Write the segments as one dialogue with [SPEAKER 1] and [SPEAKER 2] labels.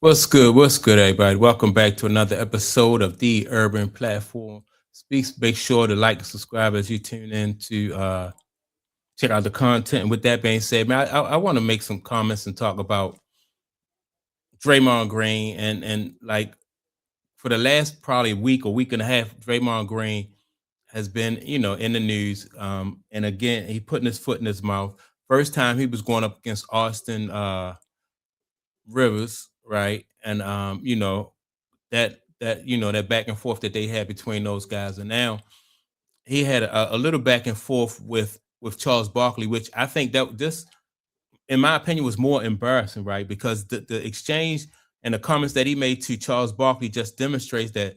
[SPEAKER 1] What's good? What's good, everybody? Welcome back to another episode of the Urban Platform Speaks. Make sure to like and subscribe as you tune in to check out the content. And with that being said, man, I want to make some comments and talk about Draymond Green and like for the last probably week or week and a half, Draymond Green has been in the news. And again, he putting his foot in his mouth. First time he was going up against Austin Rivers, right? And that back and forth that they had between those guys, and now he had a little back and forth with Charles Barkley, which I think that this, in my opinion, was more embarrassing, right? Because the exchange and the comments that he made to Charles Barkley just demonstrates that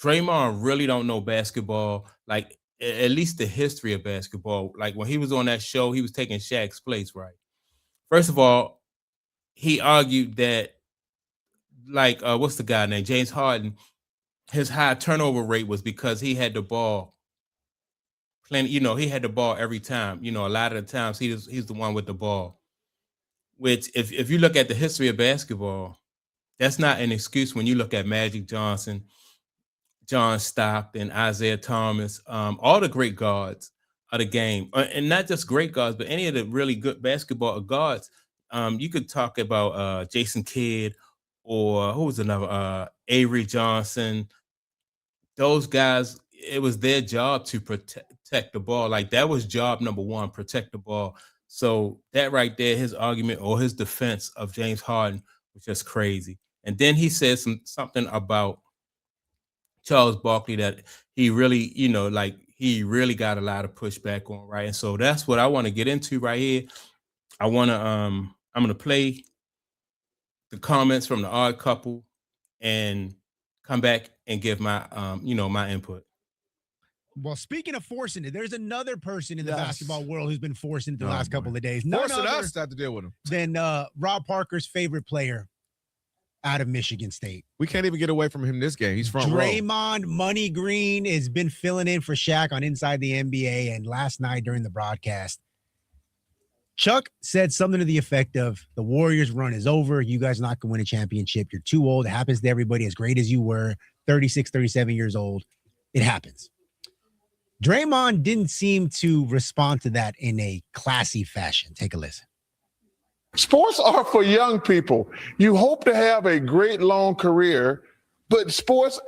[SPEAKER 1] Draymond really don't know basketball, like at least the history of basketball. Like when he was on that show, he was taking Shaq's place, right? First of all, he argued that like what's the guy named James Harden, his high turnover rate was because he had the ball plenty, he had the ball every time. A lot of the times he's the one with the ball. Which if you look at the history of basketball, that's not an excuse when you look at Magic Johnson, John Stockton, Isaiah Thomas, all the great guards of the game. And not just great guards, but any of the really good basketball guards. You could talk about Jason Kidd, or who was another Avery Johnson. Those guys, it was their job to protect the ball. Like that was job number one, protect the ball. So that right there, his argument or his defense of James Harden was just crazy. And then he said something about Charles Barkley that he really, like he really got a lot of pushback on, right? And so that's what I want to get into right here. I'm gonna play the comments from the Odd Couple and come back and give my my input.
[SPEAKER 2] Well, speaking of forcing it, there's another person in the basketball world who's been forcing it the last couple of days. None
[SPEAKER 3] Forcing
[SPEAKER 2] other
[SPEAKER 3] us to have to deal with him.
[SPEAKER 2] than Rob Parker's favorite player out of Michigan State.
[SPEAKER 3] We can't even get away from him this game. He's front row.
[SPEAKER 2] Draymond Money Green has been filling in for Shaq on Inside the NBA, and last night during the broadcast, Chuck said something to the effect of, the Warriors run is over. You guys are not going to win a championship. You're too old. It happens to everybody. As great as you were, 36, 37 years old, it happens. Draymond didn't seem to respond to that in a classy fashion. Take a listen.
[SPEAKER 4] Sports are for young people. You hope to have a great long career, but sports,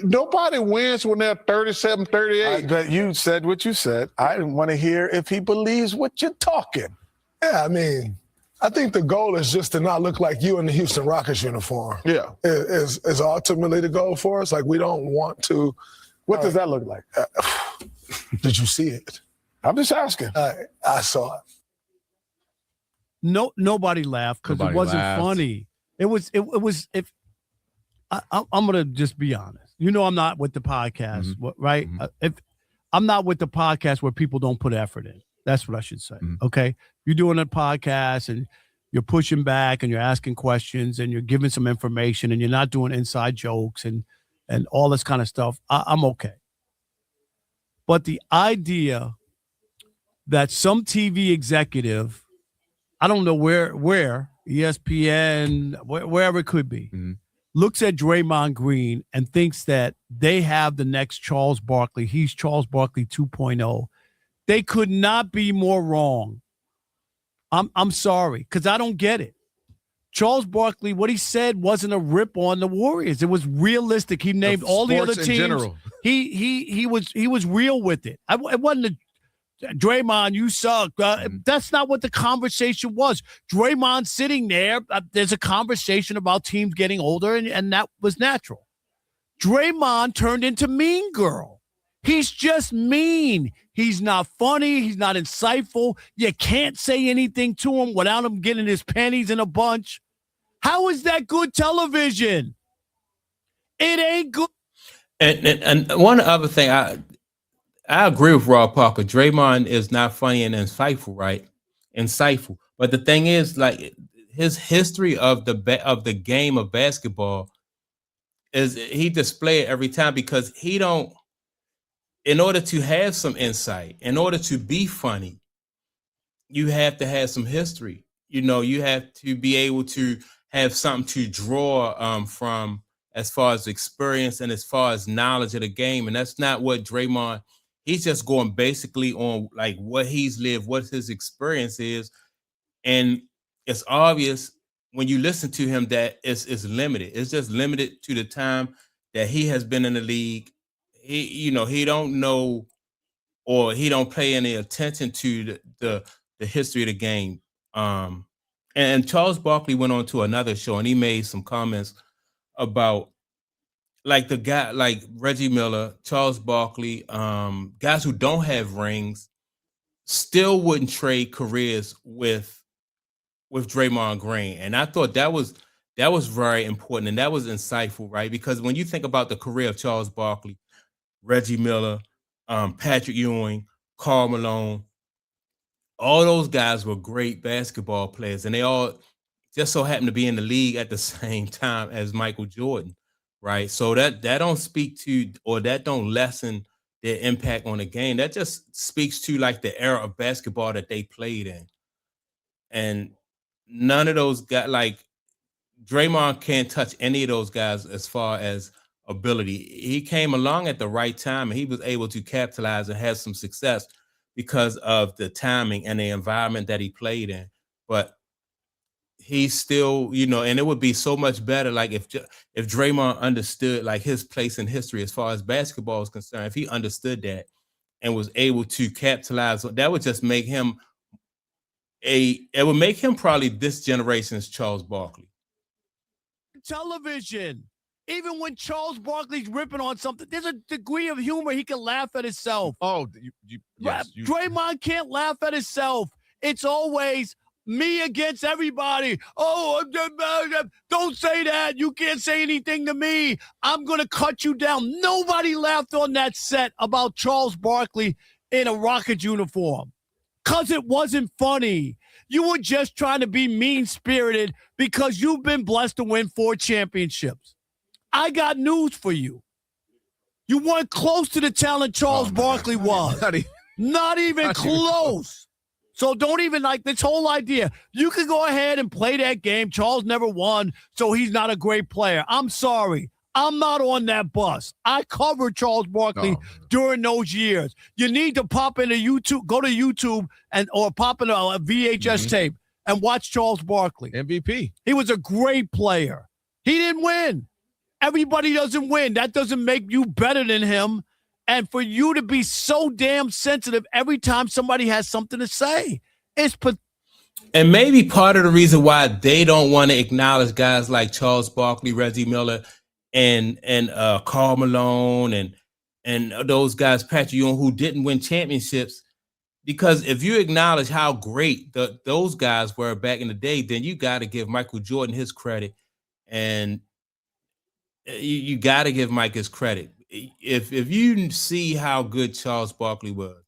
[SPEAKER 4] nobody wins when they're 37, 38.
[SPEAKER 5] But you said what you said. I want to hear if he believes what you're talking.
[SPEAKER 6] Yeah, I mean, I think the goal is just to not look like you in the Houston Rockets uniform.
[SPEAKER 4] Yeah.
[SPEAKER 6] Is ultimately the goal for us. Like, we don't want to.
[SPEAKER 5] What does that look like?
[SPEAKER 6] Did you see it?
[SPEAKER 5] I'm just asking.
[SPEAKER 6] I saw it.
[SPEAKER 7] No, nobody laughed because it wasn't funny. It was. If I'm gonna just be honest, I'm not with the podcast, right?
[SPEAKER 3] Mm-hmm.
[SPEAKER 7] If I'm not with the podcast where people don't put effort in, that's what I should say.
[SPEAKER 3] Mm-hmm.
[SPEAKER 7] Okay, you're doing a podcast and you're pushing back and you're asking questions and you're giving some information and you're not doing inside jokes and all this kind of stuff. I'm okay. But the idea that some TV executive, I don't know where ESPN, wherever it could be, looks at Draymond Green and thinks that they have the next Charles Barkley. He's Charles Barkley 2.0. They could not be more wrong. I'm sorry, because I don't get it. Charles Barkley, what he said wasn't a rip on the Warriors. It was realistic. He named all the other teams. In general. He was real with it. It wasn't Draymond, you suck. That's not what the conversation was. Draymond sitting there, there's a conversation about teams getting older, and that was natural. Draymond turned into Mean Girl. He's just mean. He's not funny. He's not insightful. You can't say anything to him without him getting his panties in a bunch. How is that good television? It ain't good.
[SPEAKER 1] And one other thing, I agree with Rob Parker. Draymond is not funny and insightful, right? Insightful. But the thing is, like, his history of the game of basketball is he display it every time because he don't. In order to have some insight, in order to be funny, you have to have some history. You have to be able to have something to draw from as far as experience and as far as knowledge of the game. And that's not what Draymond, he's just going basically on like what he's lived, what his experience is. And it's obvious when you listen to him that it's limited. It's just limited to the time that he has been in the league. He don't know, or he don't pay any attention to the history of the game. And Charles Barkley went on to another show and he made some comments about like the guy like Reggie Miller, Charles Barkley, guys who don't have rings still wouldn't trade careers with Draymond Green. And I thought that was very important and that was insightful, right? Because when you think about the career of Charles Barkley, Reggie Miller, Patrick Ewing, Karl Malone, all those guys were great basketball players, and they all just so happened to be in the league at the same time as Michael Jordan, right? So that don't speak to, or that don't lessen their impact on the game. That just speaks to like the era of basketball that they played in. And none of those guys, like Draymond can't touch any of those guys as far as ability. He came along at the right time and he was able to capitalize and have some success because of the timing and the environment that he played in. But he's still, and it would be so much better like if Draymond understood like his place in history as far as basketball is concerned. If he understood that and was able to capitalize, that would just make him it would make him probably this generation's Charles Barkley.
[SPEAKER 7] Television. Even when Charles Barkley's ripping on something, there's a degree of humor. He can laugh at himself.
[SPEAKER 3] Oh, yes.
[SPEAKER 7] Draymond can't laugh at himself. It's always me against everybody. Oh, don't say that. You can't say anything to me. I'm going to cut you down. Nobody laughed on that set about Charles Barkley in a Rockets uniform because it wasn't funny. You were just trying to be mean-spirited because you've been blessed to win 4 championships. I got news for you. You weren't close to the talent Charles Barkley was. Not even close. So don't even like this whole idea. You can go ahead and play that game. Charles never won, so he's not a great player. I'm sorry. I'm not on that bus. I covered Charles Barkley during those years. You need to pop into YouTube, go to YouTube or pop in a VHS tape and watch Charles Barkley.
[SPEAKER 3] MVP.
[SPEAKER 7] He was a great player. He didn't win. Everybody doesn't win. That doesn't make you better than him. And for you to be so damn sensitive every time somebody has something to say, it's
[SPEAKER 1] and maybe part of the reason why they don't want to acknowledge guys like Charles Barkley, Reggie Miller, and Karl Malone and those guys, Patrick Ewing, who didn't win championships, because if you acknowledge how great those guys were back in the day, then you got to give Michael Jordan his credit, and you got to give Mike his credit. If you see how good Charles Barkley was,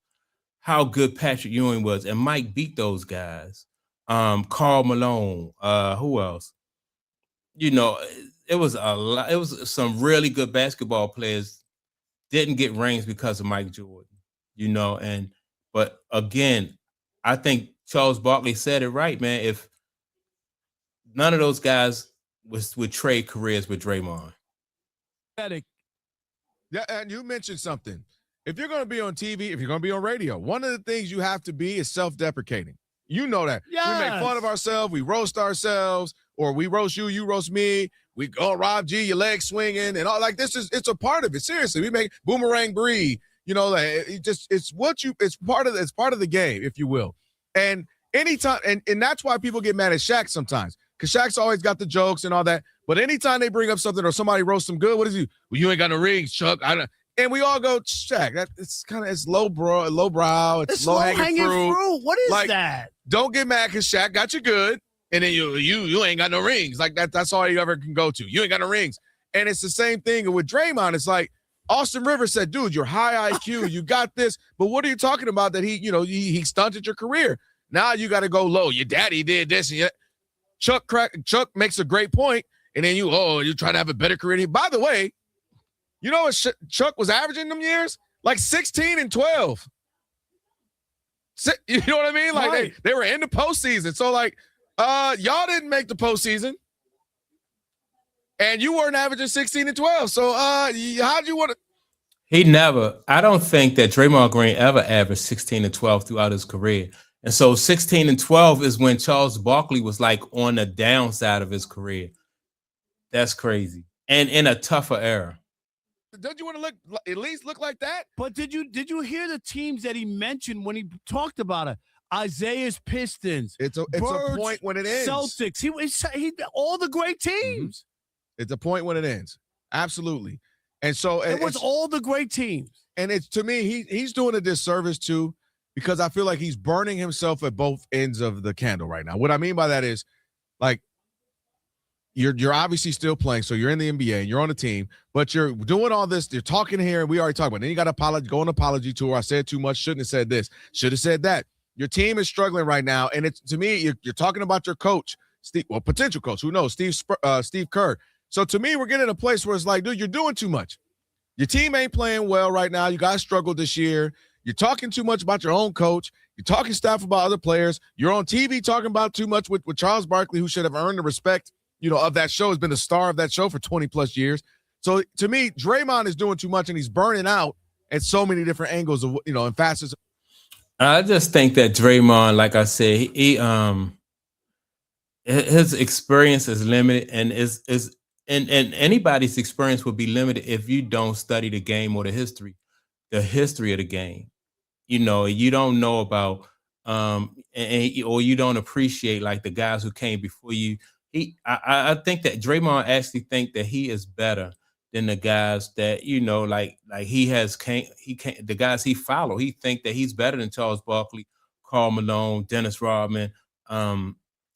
[SPEAKER 1] how good Patrick Ewing was, and Mike beat those guys, Karl Malone, who else? It was a lot. It was some really good basketball players didn't get rings because of Mike Jordan, but again, I think Charles Barkley said it right, man. If none of those guys would trade careers with Draymond.
[SPEAKER 3] Yeah, and you mentioned something. If you're going to be on TV, if you're going to be on radio, one of the things you have to be is self-deprecating. You know that.
[SPEAKER 7] Yes.
[SPEAKER 3] We make fun of ourselves, we roast ourselves, or we roast you, you roast me. We go, Rob G, your legs swinging, and all like this it's a part of it. Seriously, we make Boomerang Bree. It's part of the game, if you will. And anytime, and that's why people get mad at Shaq sometimes, because Shaq's always got the jokes and all that. But anytime they bring up something or somebody roasts them good, what is he? Well, you ain't got no rings, Chuck. And we all go, Shaq. It's low brow. It's low hanging fruit.
[SPEAKER 7] What is that?
[SPEAKER 3] Don't get mad because Shaq got you good, and then you ain't got no rings. Like that. That's all you ever can go to. You ain't got no rings. And it's the same thing with Draymond. It's like Austin Rivers said, dude, you're high IQ. You got this. But what are you talking about that he stunted your career? Now you got to go low. Your daddy did this. And Chuck makes a great point. And then you're trying to have a better career. By the way, you know what Chuck was averaging them years? Like 16 and 12. You know what I mean? Like
[SPEAKER 7] right.
[SPEAKER 3] they were in the postseason. So like, y'all didn't make the postseason. And you weren't averaging 16 and 12. So how'd you want to?
[SPEAKER 1] I don't think that Draymond Green ever averaged 16 and 12 throughout his career. And so 16 and 12 is when Charles Barkley was like on the downside of his career. That's crazy. And in a tougher era.
[SPEAKER 3] Don't you want to at least look like that?
[SPEAKER 7] But did you hear the teams that he mentioned when he talked about it? Isaiah's Pistons.
[SPEAKER 3] It's a point when it ends.
[SPEAKER 7] Celtics. He all the great teams.
[SPEAKER 3] Mm-hmm. It's a point when it ends. Absolutely. And so
[SPEAKER 7] it was all the great teams.
[SPEAKER 3] And it's, to me, he's doing a disservice too, because I feel like he's burning himself at both ends of the candle right now. What I mean by that is, like, you're obviously still playing, so you're in the NBA and you're on the team, but you're doing all this. You're talking here, and we already talked about it. Then you got to go on apology tour. I said too much. Shouldn't have said this. Should have said that. Your team is struggling right now, and it's, to me, you're talking about your coach, potential coach. Who knows? Steve Kerr. So to me, we're getting to a place where it's like, dude, you're doing too much. Your team ain't playing well right now. You guys struggled this year. You're talking too much about your own coach. You're talking stuff about other players. You're on TV talking about too much with Charles Barkley, who should have earned the respect, of that show, has been the star of that show for 20 plus years. So to me, Draymond is doing too much, and he's burning out at so many different angles of, and facets.
[SPEAKER 1] I just think that Draymond, like I said, his experience is limited, and and anybody's experience would be limited if you don't study the game or the history of the game. You don't know about or you don't appreciate like the guys who came before you. I think that Draymond actually think that he is better than the guys that like the guys he follow. He think that he's better than Charles Barkley, Karl Malone, Dennis Rodman, and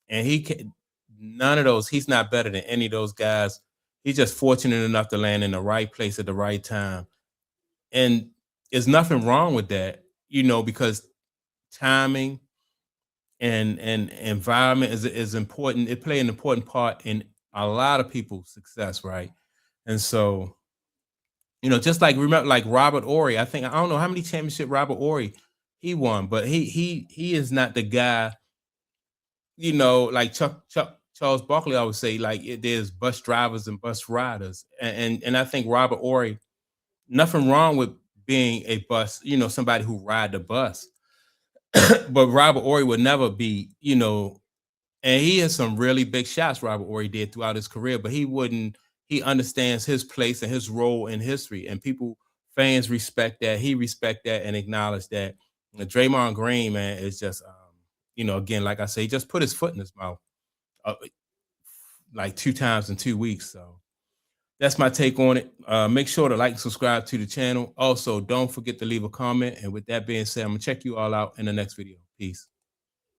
[SPEAKER 1] he can. None of those. He's not better than any of those guys. He's just fortunate enough to land in the right place at the right time, and there's nothing wrong with that, because timing and environment is important. It play an important part in a lot of people's success, right? And so, just like Robert Horry. I don't know how many championships Robert Horry he won, but he is not the guy. Like Charles Barkley always say, like there's bus drivers and bus riders, and I think Robert Horry, nothing wrong with being a bus, somebody who ride the bus. But Robert Horry would never be, and he has some really big shots Robert Horry did throughout his career, but he understands his place and his role in history, and fans respect that. He respect that and acknowledge that. Draymond Green, man, is just, again, like I say, he just put his foot in his mouth like 2 times in 2 weeks. So that's my take on it. Make sure to like and subscribe to the channel. Also, don't forget to leave a comment. And with that being said, I'm going to check you all out in the next video. Peace.